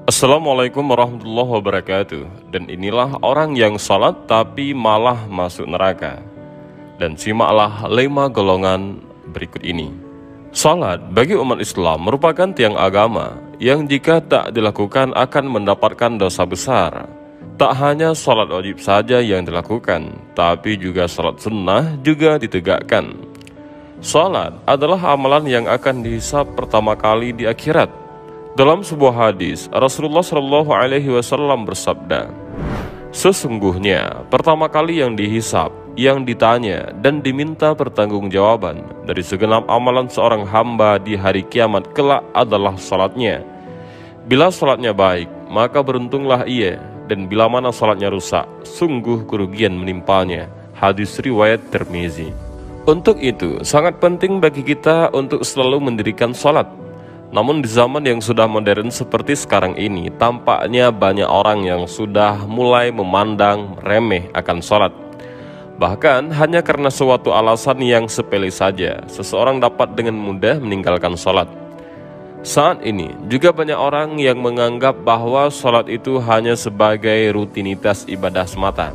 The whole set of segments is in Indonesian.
Assalamualaikum warahmatullahi wabarakatuh. Dan inilah orang yang salat tapi malah masuk neraka. Dan simaklah 5 golongan berikut ini. Salat bagi umat Islam merupakan tiang agama yang jika tak dilakukan akan mendapatkan dosa besar. Tak hanya salat wajib saja yang dilakukan, tapi juga salat sunnah juga ditegakkan. Salat adalah amalan yang akan dihisab pertama kali di akhirat. Dalam sebuah hadis, Rasulullah Shallallahu Alaihi Wasallam bersabda, "Sesungguhnya pertama kali yang dihisab, yang ditanya dan diminta pertanggungjawaban dari segenap amalan seorang hamba di hari kiamat kelak adalah salatnya. Bila salatnya baik, maka beruntunglah ia, dan bila mana salatnya rusak, sungguh kerugian menimpanya." Hadis riwayat Tirmizi. Untuk itu, sangat penting bagi kita untuk selalu mendirikan salat. Namun di zaman yang sudah modern seperti sekarang ini, tampaknya banyak orang yang sudah mulai memandang remeh akan sholat. Bahkan hanya karena suatu alasan yang sepele saja, seseorang dapat dengan mudah meninggalkan sholat. Saat ini juga banyak orang yang menganggap bahwa sholat itu hanya sebagai rutinitas ibadah semata.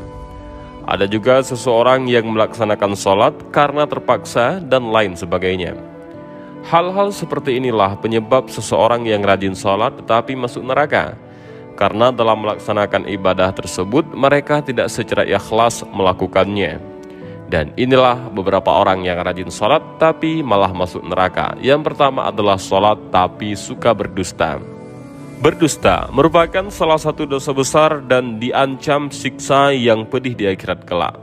Ada juga seseorang yang melaksanakan sholat karena terpaksa dan lain sebagainya. Hal-hal seperti inilah penyebab seseorang yang rajin sholat tetapi masuk neraka. Karena dalam melaksanakan ibadah tersebut mereka tidak secara ikhlas melakukannya. Dan inilah beberapa orang yang rajin sholat tapi malah masuk neraka. Yang pertama adalah sholat tapi suka berdusta. Berdusta merupakan salah satu dosa besar dan diancam siksa yang pedih di akhirat kelak.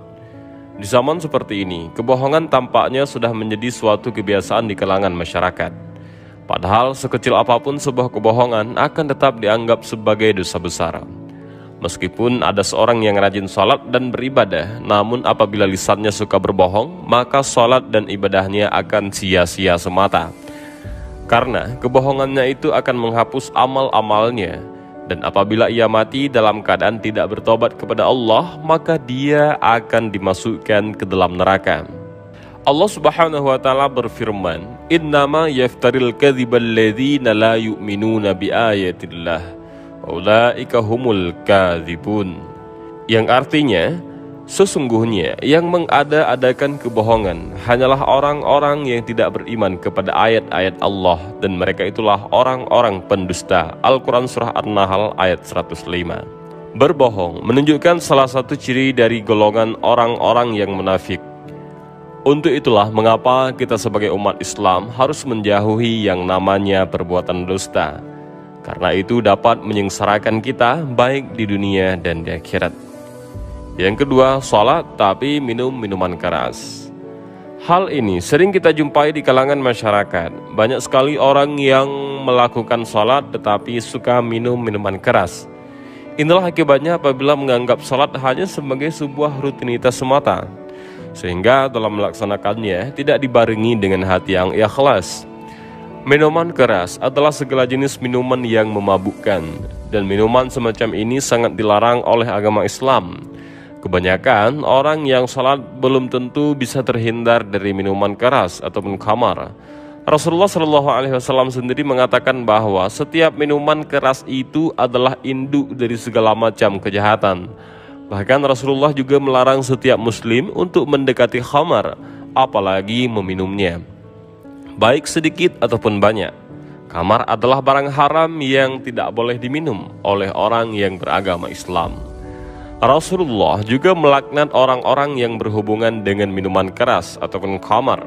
Di zaman seperti ini, kebohongan tampaknya sudah menjadi suatu kebiasaan di kalangan masyarakat. Padahal sekecil apapun sebuah kebohongan akan tetap dianggap sebagai dosa besar. Meskipun ada seorang yang rajin sholat dan beribadah, namun apabila lisannya suka berbohong, maka sholat dan ibadahnya akan sia-sia semata. Karena kebohongannya itu akan menghapus amal-amalnya. Dan apabila ia mati dalam keadaan tidak bertobat kepada Allah, maka dia akan dimasukkan ke dalam neraka. Allah Subhanahu wa taala berfirman, "Innama yaftaril kadzibal ladzina la yu'minuna biayatillah, wa ulaika humul kadzibun." Yang artinya, sesungguhnya yang mengada-adakan kebohongan hanyalah orang-orang yang tidak beriman kepada ayat-ayat Allah, dan mereka itulah orang-orang pendusta. Al-Quran Surah An-Nahl ayat 105. Berbohong menunjukkan salah satu ciri dari golongan orang-orang yang munafik. Untuk itulah mengapa kita sebagai umat Islam harus menjauhi yang namanya perbuatan dusta, karena itu dapat menyengsarakan kita baik di dunia dan di akhirat. Yang kedua, sholat tapi minum minuman keras. Hal ini sering kita jumpai di kalangan masyarakat. Banyak sekali orang yang melakukan sholat tetapi suka minum minuman keras. Inilah akibatnya apabila menganggap sholat hanya sebagai sebuah rutinitas semata, sehingga dalam melaksanakannya tidak dibarengi dengan hati yang ikhlas. Minuman keras adalah segala jenis minuman yang memabukkan, dan minuman semacam ini sangat dilarang oleh agama Islam. Kebanyakan orang yang salat belum tentu bisa terhindar dari minuman keras ataupun khamar. Rasulullah Shallallahu Alaihi Wasallam sendiri mengatakan bahwa setiap minuman keras itu adalah induk dari segala macam kejahatan. Bahkan Rasulullah juga melarang setiap muslim untuk mendekati khamar, apalagi meminumnya, baik sedikit ataupun banyak. Khamar adalah barang haram yang tidak boleh diminum oleh orang yang beragama Islam. Rasulullah juga melaknat orang-orang yang berhubungan dengan minuman keras ataupun khamar.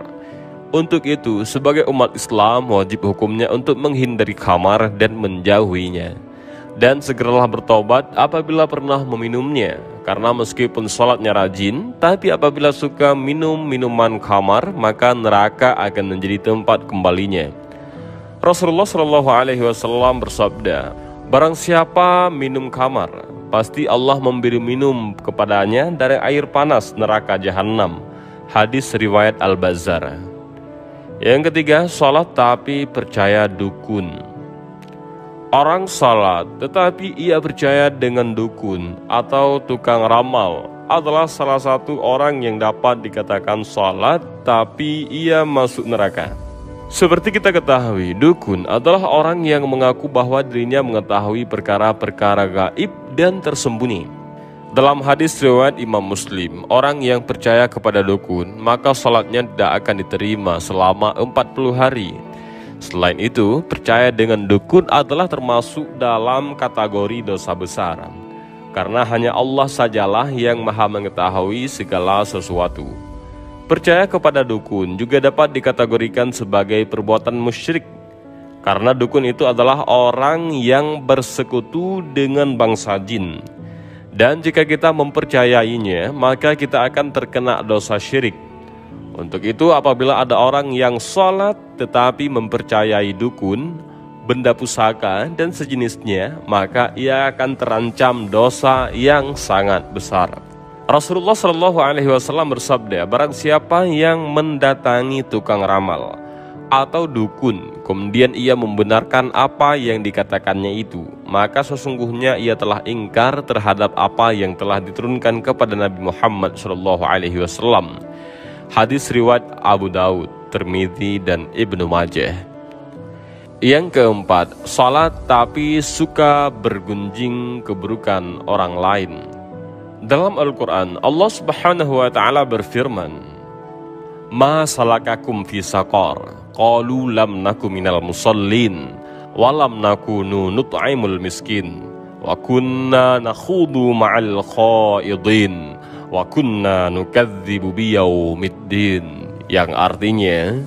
Untuk itu, sebagai umat Islam wajib hukumnya untuk menghindari khamar dan menjauhinya. Dan segeralah bertobat apabila pernah meminumnya. Karena meskipun sholatnya rajin, tapi apabila suka minum minuman khamar, maka neraka akan menjadi tempat kembalinya. Rasulullah SAW bersabda, "Barang siapa minum khamar, pasti Allah memberi minum kepadanya dari air panas neraka jahanam." Hadis riwayat Al-Bazzar. Yang ketiga, sholat tapi percaya dukun. Orang sholat tetapi ia percaya dengan dukun atau tukang ramal adalah salah satu orang yang dapat dikatakan sholat tapi ia masuk neraka. Seperti kita ketahui, dukun adalah orang yang mengaku bahwa dirinya mengetahui perkara-perkara gaib dan tersembunyi. Dalam hadis riwayat Imam Muslim, orang yang percaya kepada dukun, maka salatnya tidak akan diterima selama 40 hari. Selain itu, percaya dengan dukun adalah termasuk dalam kategori dosa besar. Karena hanya Allah sajalah yang maha mengetahui segala sesuatu. Percaya kepada dukun juga dapat dikategorikan sebagai perbuatan musyrik. Karena dukun itu adalah orang yang bersekutu dengan bangsa jin. Dan jika kita mempercayainya, maka kita akan terkena dosa syirik. Untuk itu apabila ada orang yang sholat tetapi mempercayai dukun, benda pusaka dan sejenisnya, maka ia akan terancam dosa yang sangat besar. Rasulullah Shallallahu Alaihi Wasallam bersabda, barang siapa yang mendatangi tukang ramal atau dukun, kemudian ia membenarkan apa yang dikatakannya itu, maka sesungguhnya ia telah ingkar terhadap apa yang telah diturunkan kepada Nabi Muhammad Shallallahu Alaihi Wasallam. Hadis riwayat Abu Daud, Tirmidzi dan Ibnu Majah. Yang keempat, salat tapi suka bergunjing keburukan orang lain. Dalam Al-Quran, Allah Subhanahu wa Ta'ala berfirman, "Ma salakakum fi saqar? Qalu lam naku minal musallin, wa lam nakunu nut'imul miskin, wa kunna nakhudu ma'al khaidin, wa kunna nukadzibu biyaumiddin." Yang artinya,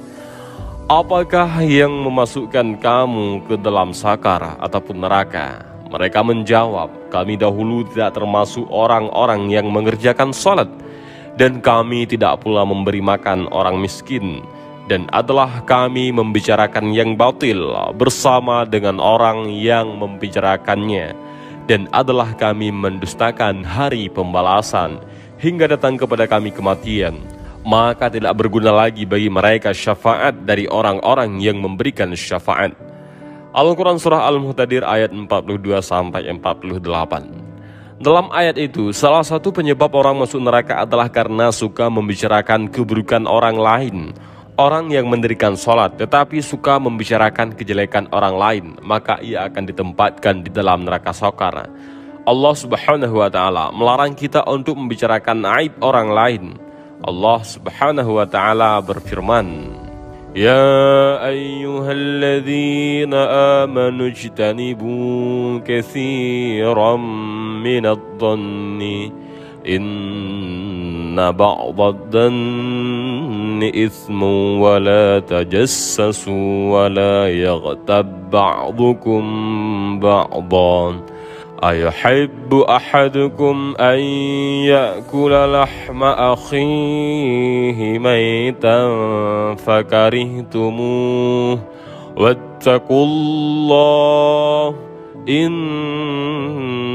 apakah yang memasukkan kamu ke dalam sakar ataupun neraka? Mereka menjawab, kami dahulu tidak termasuk orang-orang yang mengerjakan salat, dan kami tidak pula memberi makan orang miskin, dan adalah kami membicarakan yang batil bersama dengan orang yang membicarakannya, dan adalah kami mendustakan hari pembalasan hingga datang kepada kami kematian. Maka tidak berguna lagi bagi mereka syafaat dari orang-orang yang memberikan syafaat. Al-Quran Surah Al-Muhtadir ayat 42-48. Dalam ayat itu, salah satu penyebab orang masuk neraka adalah karena suka membicarakan keburukan orang lain. Orang yang mendirikan sholat tetapi suka membicarakan kejelekan orang lain, maka ia akan ditempatkan di dalam neraka sakar. Allah Subhanahu wa Ta'ala melarang kita untuk membicarakan aib orang lain. Allah Subhanahu wa Ta'ala berfirman, "Ya ayyuhalladzina amanu ijtanibu katsiran minadh-dhanni inna ba'dadh-dhanni ithmun wa la tajassasu wa la yaghtab ba'dukum ba'dan ayuhibbu ahadukum an ya'kula lahma akhihi maytan fakarihtumuh wattaqullah innallaha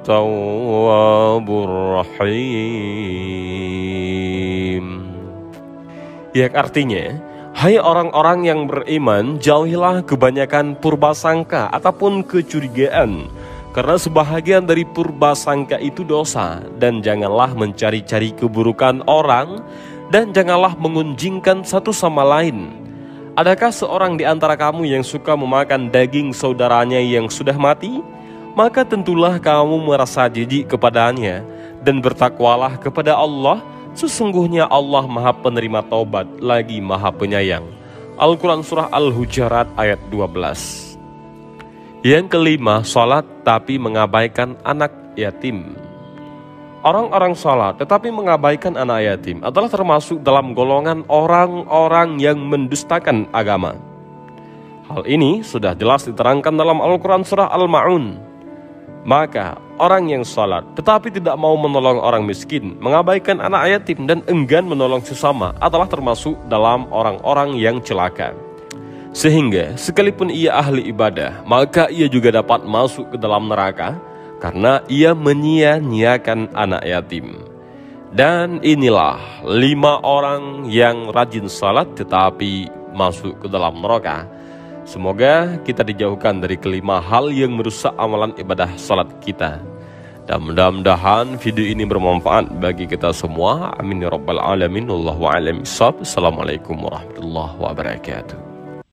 tawwabur rahim." Yang artinya, hai orang-orang yang beriman, jauhilah kebanyakan purbasangka ataupun kecurigaan, karena sebahagian dari purbasangka itu dosa, dan janganlah mencari-cari keburukan orang, dan janganlah mengunjingkan satu sama lain. Adakah seorang di antara kamu yang suka memakan daging saudaranya yang sudah mati? Maka tentulah kamu merasa jijik kepadanya, dan bertakwalah kepada Allah. Sesungguhnya Allah maha penerima taubat lagi maha penyayang. Al-Quran Surah Al-Hujarat ayat 12. Yang kelima, salat tapi mengabaikan anak yatim. Orang-orang salat tetapi mengabaikan anak yatim adalah termasuk dalam golongan orang-orang yang mendustakan agama. Hal ini sudah jelas diterangkan dalam Al-Quran Surah Al-Ma'un. Maka orang yang salat tetapi tidak mau menolong orang miskin, mengabaikan anak yatim dan enggan menolong sesama adalah termasuk dalam orang-orang yang celaka. Sehingga sekalipun ia ahli ibadah, maka ia juga dapat masuk ke dalam neraka karena ia menyia-nyiakan anak yatim. Dan inilah 5 orang yang rajin salat tetapi masuk ke dalam neraka. Semoga kita dijauhkan dari kelima hal yang merusak amalan ibadah salat kita. Dan mudah-mudahan video ini bermanfaat bagi kita semua. Amin ya rabbal alamin. Wallahu a'lam bishawab. Assalamualaikum warahmatullahi wabarakatuh.